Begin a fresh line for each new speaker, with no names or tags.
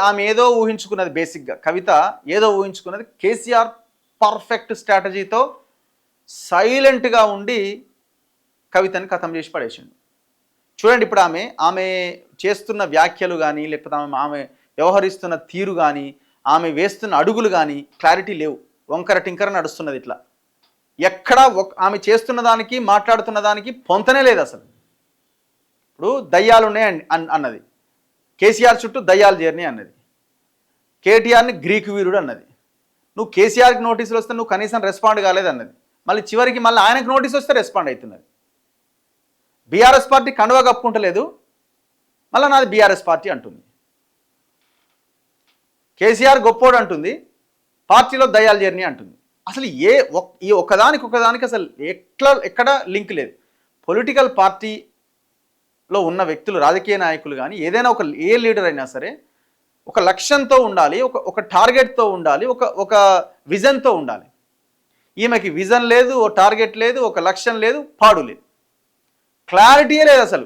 ఆమె ఏదో ఊహించుకున్నది, బేసిక్గా కవిత ఏదో ఊహించుకున్నది. కేసీఆర్ పర్ఫెక్ట్ స్ట్రాటజీతో సైలెంట్గా ఉండి కవితని ఖతం చేసి పడేసిండు. చూడండి, ఇప్పుడు ఆమె చేస్తున్న వ్యాఖ్యలు కానీ, లేకపోతే ఆమె వ్యవహరిస్తున్న తీరు కానీ, ఆమె వేస్తున్న అడుగులు కానీ క్లారిటీ లేవు. వంకర టింకర నడుస్తున్నది. ఇట్లా ఎక్కడా ఆమె చేస్తున్న దానికి మాట్లాడుతున్న దానికి పొంతనే లేదు అసలు. ఇప్పుడు దయ్యాలు ఉన్నాయి అన్నది, కేసీఆర్ చుట్టూ దయ్యాలు చేరినాయి అన్నది, కేటీఆర్ని గ్రీకు వీరుడు అన్నది. నువ్వు కేసీఆర్కి నోటీసులు వస్తే నువ్వు కనీసం రెస్పాండ్ కాలేదన్నది. మళ్ళీ చివరికి మళ్ళీ ఆయనకు నోటీస్ వస్తే రెస్పాండ్ అవుతున్నది. బీఆర్ఎస్ పార్టీ కండువా కప్పుకుంటలేదు, మళ్ళీ నాది బీఆర్ఎస్ పార్టీ అంటుంది. కేసీఆర్ గొప్పోడు అంటుంది, పార్టీలో దయ్యాలు చేరినాయి అంటుంది. అసలు ఈ ఒకదానికి అసలు ఎక్కడ లింక్ లేదు. పొలిటికల్ పార్టీలో ఉన్న వ్యక్తులు, రాజకీయ నాయకులు కానీ, ఏదైనా ఏ లీడర్ అయినా సరే ఒక లక్ష్యంతో ఉండాలి, ఒక టార్గెట్తో ఉండాలి, ఒక విజన్తో ఉండాలి. ఈమెకి విజన్ లేదు, ఓ టార్గెట్ లేదు, ఒక లక్ష్యం లేదు, పాడు లేదు, క్లారిటీయే లేదు అసలు.